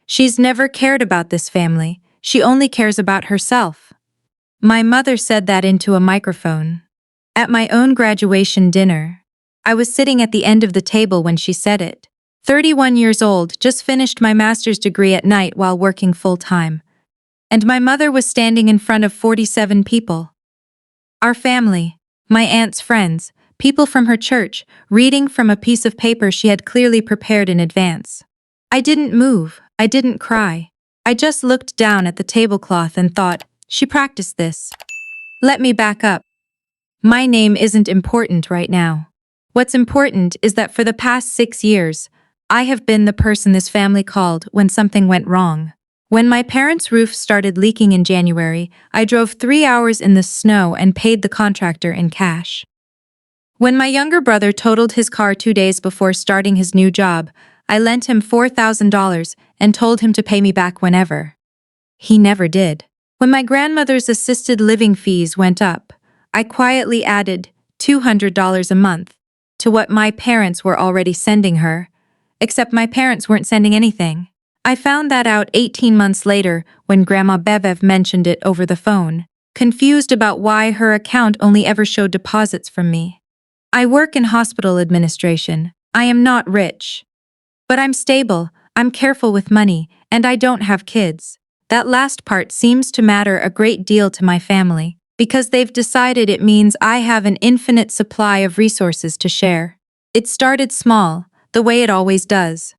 She's never cared about this family. She only cares about herself. My mother said that into a microphone. At my own graduation dinner, I was sitting at the end of the table when she said it. 31 years old, just finished my master's degree at night while working full-time. And my mother was standing in front of 47 people. Our family, my aunt's friends, people from her church, reading from a piece of paper she had clearly prepared in advance. I didn't move, I didn't cry. I just looked down at the tablecloth and thought, she practiced this. Let me back up. My name isn't important right now. What's important is that for the past 6 years, I have been the person this family called when something went wrong. When my parents' roof started leaking in January, I drove 3 hours in the snow and paid the contractor in cash. When my younger brother totaled his car 2 days before starting his new job, I lent him $4,000 and told him to pay me back whenever. He never did. When my grandmother's assisted living fees went up, I quietly added $200 a month to what my parents were already sending her, except my parents weren't sending anything. I found that out 18 months later when Grandma Bebev mentioned it over the phone, confused about why her account only ever showed deposits from me. I work in hospital administration. I am not rich. But I'm stable, I'm careful with money, and I don't have kids. That last part seems to matter a great deal to my family, because they've decided it means I have an infinite supply of resources to share. It started small, the way it always does.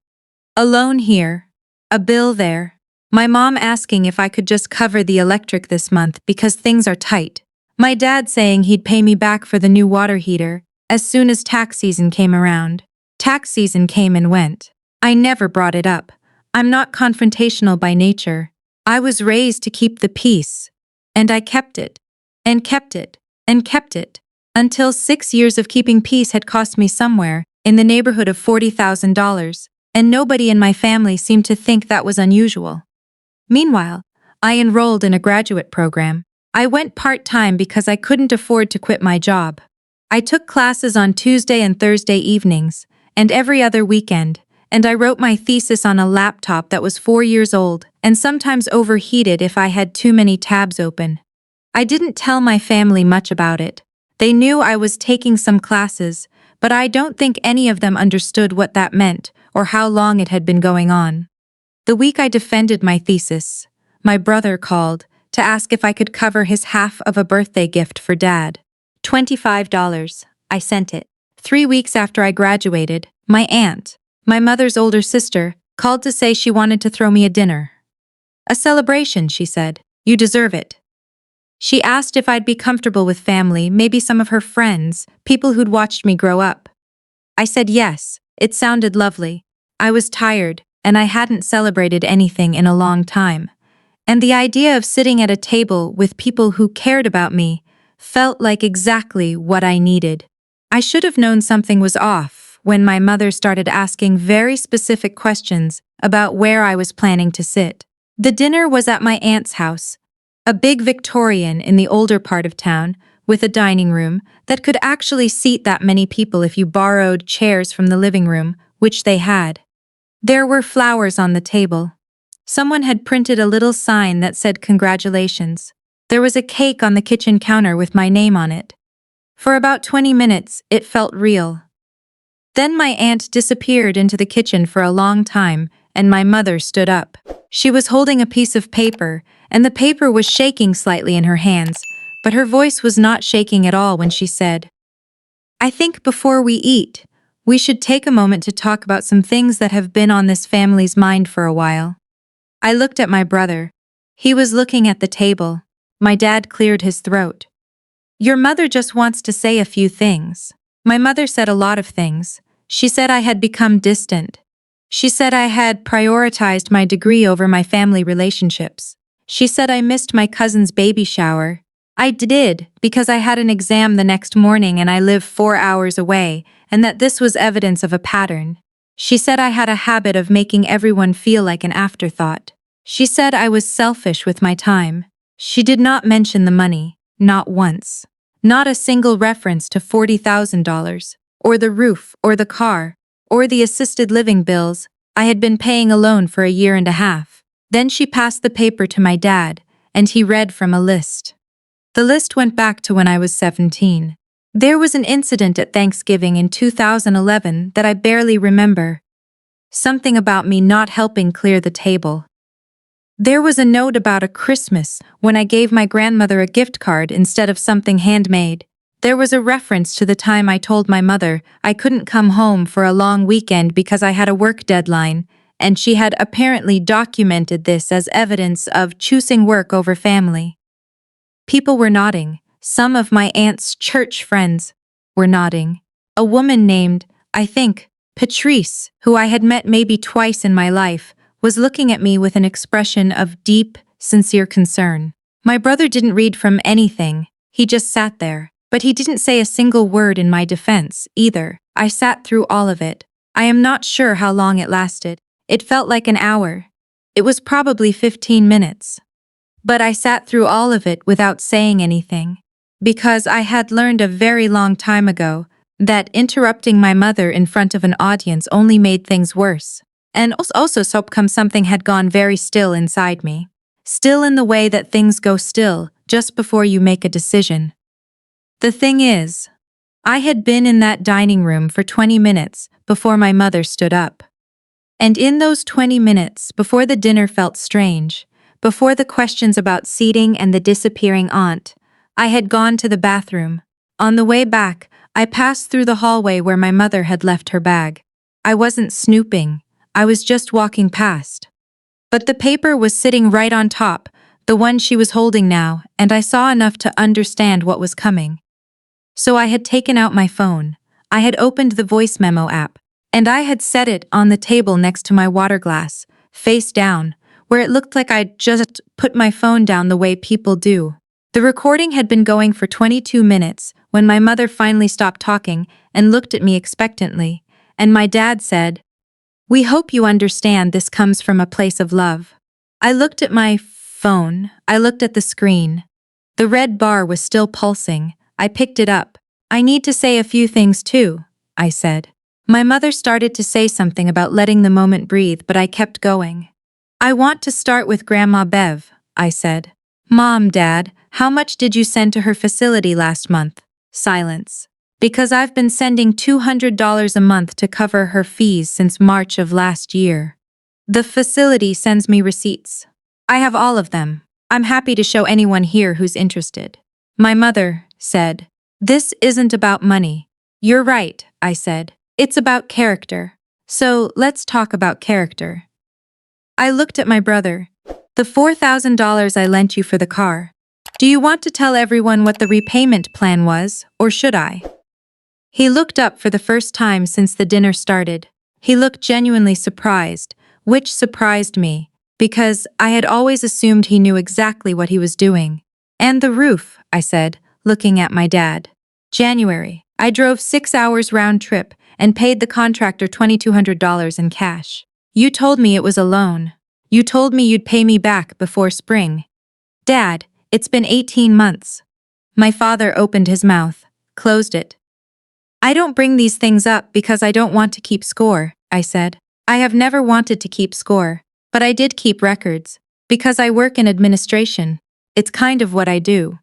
A loan here, a bill there. My mom asking if I could just cover the electric this month because things are tight. My dad saying he'd pay me back for the new water heater as soon as tax season came around. Tax season came and went. I never brought it up. I'm not confrontational by nature. I was raised to keep the peace. And I kept it. And kept it. And kept it. Until 6 years of keeping peace had cost me somewhere in the neighborhood of $40,000. And nobody in my family seemed to think that was unusual. Meanwhile, I enrolled in a graduate program. I went part-time because I couldn't afford to quit my job. I took classes on Tuesday and Thursday evenings, and every other weekend, and I wrote my thesis on a laptop that was 4 years old and sometimes overheated if I had too many tabs open. I didn't tell my family much about it. They knew I was taking some classes, but I don't think any of them understood what that meant or how long it had been going on. The week I defended my thesis, my brother called to ask if I could cover his half of a birthday gift for Dad. $25. I sent it. 3 weeks after I graduated, my aunt, my mother's older sister, called to say she wanted to throw me a dinner. A celebration, she said. You deserve it. She asked if I'd be comfortable with family, maybe some of her friends, people who'd watched me grow up. I said yes. It sounded lovely. I was tired, and I hadn't celebrated anything in a long time. And the idea of sitting at a table with people who cared about me felt like exactly what I needed. I should have known something was off when my mother started asking very specific questions about where I was planning to sit. The dinner was at my aunt's house, a big Victorian in the older part of town, with a dining room that could actually seat that many people if you borrowed chairs from the living room, which they had. There were flowers on the table. Someone had printed a little sign that said congratulations. There was a cake on the kitchen counter with my name on it. For about 20 minutes, it felt real. Then my aunt disappeared into the kitchen for a long time, and my mother stood up. She was holding a piece of paper, and the paper was shaking slightly in her hands, but her voice was not shaking at all when she said, I think before we eat, we should take a moment to talk about some things that have been on this family's mind for a while. I looked at my brother. He was looking at the table. My dad cleared his throat. Your mother just wants to say a few things. My mother said a lot of things. She said I had become distant. She said I had prioritized my degree over my family relationships. She said I missed my cousin's baby shower. I did, because I had an exam the next morning and I live 4 hours away, and that this was evidence of a pattern. She said I had a habit of making everyone feel like an afterthought. She said I was selfish with my time. She did not mention the money, not once. Not a single reference to $40,000, or the roof, or the car, or the assisted living bills. I had been paying a loan for a year and a half. Then she passed the paper to my dad, and he read from a list. The list went back to when I was 17. There was an incident at Thanksgiving in 2011 that I barely remember. Something about me not helping clear the table. There was a note about a Christmas when I gave my grandmother a gift card instead of something handmade. There was a reference to the time I told my mother I couldn't come home for a long weekend because I had a work deadline, and she had apparently documented this as evidence of choosing work over family. People were nodding. Some of my aunt's church friends were nodding. A woman named, I think, Patrice, who I had met maybe twice in my life, was looking at me with an expression of deep, sincere concern. My brother didn't read from anything. He just sat there. But he didn't say a single word in my defense, either. I sat through all of it. I am not sure how long it lasted. It felt like an hour. It was probably 15 minutes. But I sat through all of it without saying anything. Because I had learned a very long time ago that interrupting my mother in front of an audience only made things worse. And also something had gone very still inside me. Still in the way that things go still just before you make a decision. The thing is, I had been in that dining room for 20 minutes before my mother stood up. And in those 20 minutes, before the dinner felt strange, before the questions about seating and the disappearing aunt, I had gone to the bathroom. On the way back, I passed through the hallway where my mother had left her bag. I wasn't snooping, I was just walking past. But the paper was sitting right on top, the one she was holding now, and I saw enough to understand what was coming. So I had taken out my phone, I had opened the voice memo app, and I had set it on the table next to my water glass, face down, where it looked like I'd just put my phone down the way people do. The recording had been going for 22 minutes when my mother finally stopped talking and looked at me expectantly, and my dad said, "We hope you understand this comes from a place of love." I looked at my phone, I looked at the screen. The red bar was still pulsing. I picked it up. "I need to say a few things too," I said. My mother started to say something about letting the moment breathe, but I kept going. "I want to start with Grandma Bev," I said. "Mom, Dad, how much did you send to her facility last month?" Silence. "Because I've been sending $200 a month to cover her fees since March of last year. The facility sends me receipts. I have all of them. I'm happy to show anyone here who's interested." My mother said, "This isn't about money." "You're right," I said. "It's about character. So let's talk about character." I looked at my brother. "The $4,000 I lent you for the car. Do you want to tell everyone what the repayment plan was, or should I?" He looked up for the first time since the dinner started. He looked genuinely surprised, which surprised me, because I had always assumed he knew exactly what he was doing. "And the roof," I said, looking at my dad. "January. I drove 6 hours round trip and paid the contractor $2,200 in cash. You told me it was a loan. You told me you'd pay me back before spring. Dad, it's been 18 months. My father opened his mouth, closed it. "I don't bring these things up because I don't want to keep score," I said. "I have never wanted to keep score, but I did keep records, because I work in administration. It's kind of what I do."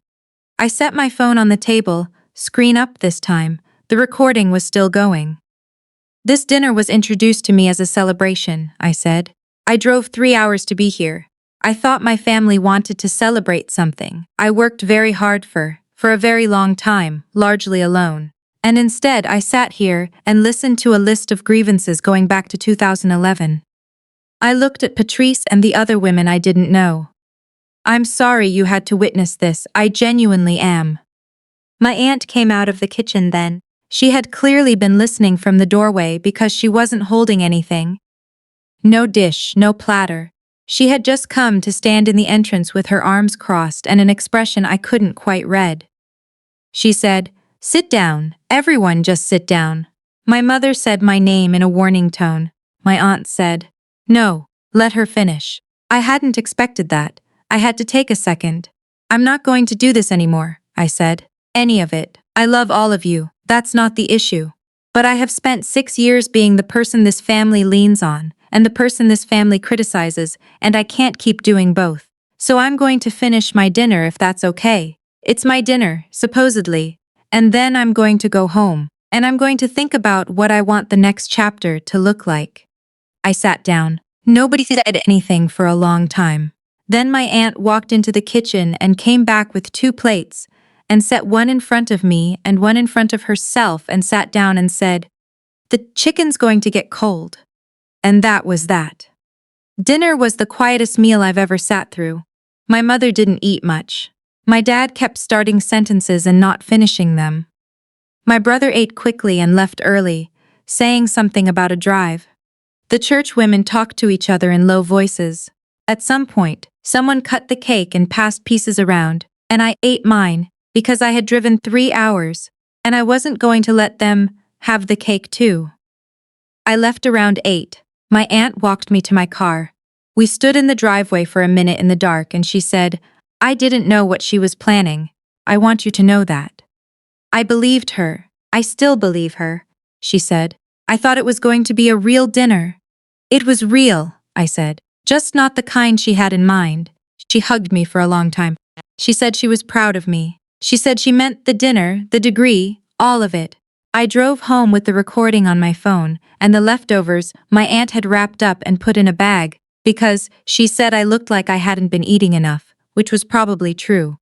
I set my phone on the table, screen up this time. The recording was still going. "This dinner was introduced to me as a celebration," I said. "I drove 3 hours to be here. I thought my family wanted to celebrate something I worked very hard for a very long time, largely alone. And instead I sat here and listened to a list of grievances going back to 2011. I looked at Patrice and the other women I didn't know. "I'm sorry you had to witness this, I genuinely am." My aunt came out of the kitchen then. She had clearly been listening from the doorway because she wasn't holding anything. No dish, no platter. She had just come to stand in the entrance with her arms crossed and an expression I couldn't quite read. She said, "Sit down, everyone just sit down." My mother said my name in a warning tone. My aunt said, "No, let her finish." I hadn't expected that. I had to take a second. "I'm not going to do this anymore," I said. "Any of it. I love all of you, that's not the issue. But I have spent 6 years being the person this family leans on, and the person this family criticizes, and I can't keep doing both. So I'm going to finish my dinner if that's okay. It's my dinner, supposedly, and then I'm going to go home, and I'm going to think about what I want the next chapter to look like. I sat down. Nobody said anything for a long time. Then my aunt walked into the kitchen and came back with 2 plates, and set one in front of me and one in front of herself and sat down and said, "The chicken's going to get cold." And that was that. Dinner was the quietest meal I've ever sat through. My mother didn't eat much. My dad kept starting sentences and not finishing them. My brother ate quickly and left early, saying something about a drive. The church women talked to each other in low voices. At some point, someone cut the cake and passed pieces around, and I ate mine because I had driven 3 hours, and I wasn't going to let them have the cake too. I left around 8. My aunt walked me to my car. We stood in the driveway for a minute in the dark and she said, "I didn't know what she was planning. I want you to know that." I believed her. I still believe her, she said. I thought it was going to be a real dinner. It was real, I said, just not the kind she had in mind. She hugged me for a long time. She said she was proud of me. She said she meant the dinner, the degree, all of it. I drove home with the recording on my phone, and the leftovers my aunt had wrapped up and put in a bag, because she said I looked like I hadn't been eating enough, which was probably true.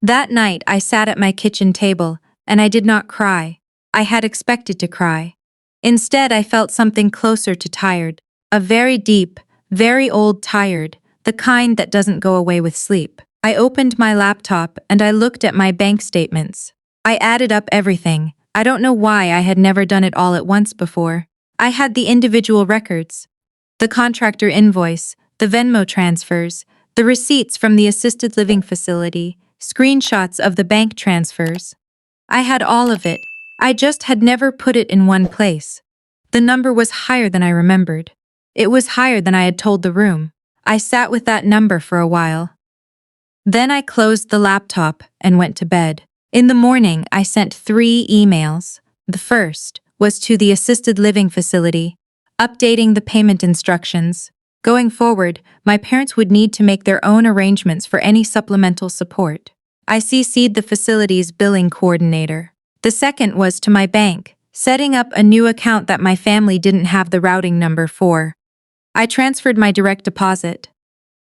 That night I sat at my kitchen table, and I did not cry. I had expected to cry. Instead, I felt something closer to tired, a very deep, very old tired, the kind that doesn't go away with sleep. I opened my laptop and I looked at my bank statements. I added up everything. I don't know why I had never done it all at once before. I had the individual records, the contractor invoice, the Venmo transfers, the receipts from the assisted living facility, screenshots of the bank transfers. I had all of it. I just had never put it in one place. The number was higher than I remembered. It was higher than I had told the room. I sat with that number for a while. Then I closed the laptop and went to bed. In the morning, I sent 3 emails. The first was to the assisted living facility, updating the payment instructions. Going forward, my parents would need to make their own arrangements for any supplemental support. I CC'd the facility's billing coordinator. The second was to my bank, setting up a new account that my family didn't have the routing number for. I transferred my direct deposit.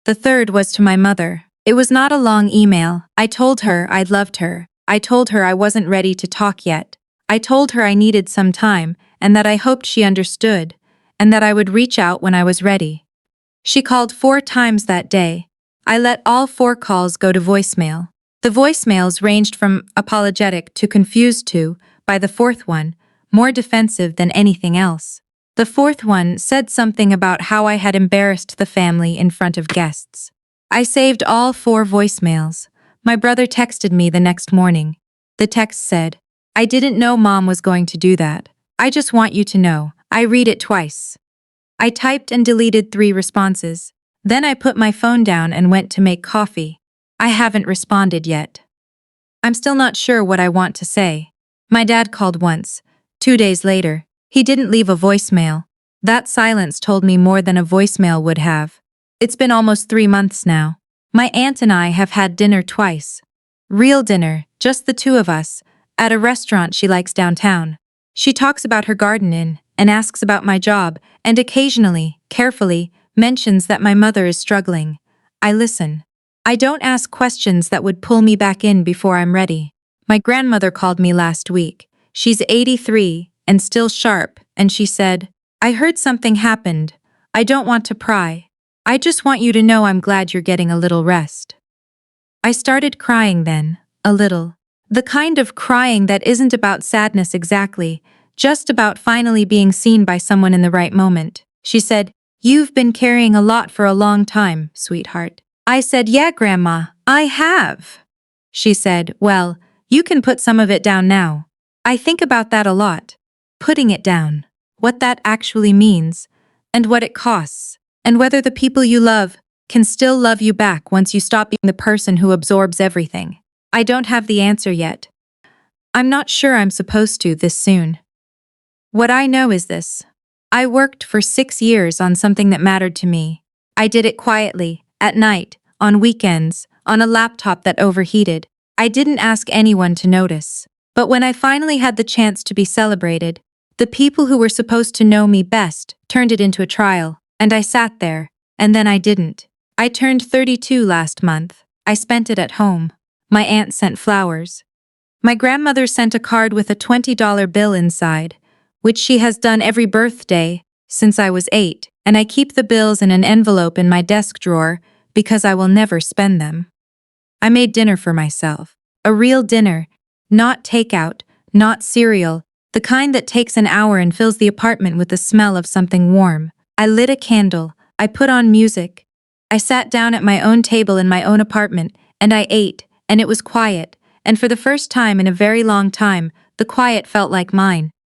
The third was to my mother. It was not a long email. I told her I loved her. I told her I wasn't ready to talk yet. I told her I needed some time and that I hoped she understood, and that I would reach out when I was ready. She called 4 times that day. I let all 4 calls go to voicemail. The voicemails ranged from apologetic to confused to, by the 4th one, more defensive than anything else. The 4th one said something about how I had embarrassed the family in front of guests. I saved all 4 voicemails. My brother texted me the next morning. The text said, "I didn't know Mom was going to do that. I just want you to know. I read it twice." I typed and deleted 3 responses. Then I put my phone down and went to make coffee. I haven't responded yet. I'm still not sure what I want to say. My dad called once. 2 days later, he didn't leave a voicemail. That silence told me more than a voicemail would have. It's been almost 3 months now. My aunt and I have had dinner twice. Real dinner, just the 2 of us, at a restaurant she likes downtown. She talks about her garden and asks about my job, and occasionally, carefully, mentions that my mother is struggling. I listen. I don't ask questions that would pull me back in before I'm ready. My grandmother called me last week. She's 83 and still sharp, and she said, "I heard something happened. I don't want to pry. I just want you to know I'm glad you're getting a little rest." I started crying then, a little. The kind of crying that isn't about sadness exactly, just about finally being seen by someone in the right moment. She said, "You've been carrying a lot for a long time, sweetheart." I said, "Yeah, Grandma, I have." She said, "Well, you can put some of it down now." I think about that a lot. Putting it down. What that actually means. And what it costs. And whether the people you love can still love you back once you stop being the person who absorbs everything. I don't have the answer yet. I'm not sure I'm supposed to this soon. What I know is this. I worked for 6 years on something that mattered to me. I did it quietly, at night, on weekends, on a laptop that overheated. I didn't ask anyone to notice. But when I finally had the chance to be celebrated, the people who were supposed to know me best turned it into a trial, and I sat there, and then I didn't. I turned 32 last month. I spent it at home. My aunt sent flowers. My grandmother sent a card with a $20 bill inside, which she has done every birthday since I was 8, and I keep the bills in an envelope in my desk drawer because I will never spend them. I made dinner for myself. A real dinner, not takeout, not cereal, the kind that takes an hour and fills the apartment with the smell of something warm. I lit a candle. I put on music. I sat down at my own table in my own apartment, and I ate, and it was quiet, and for the first time in a very long time, the quiet felt like mine.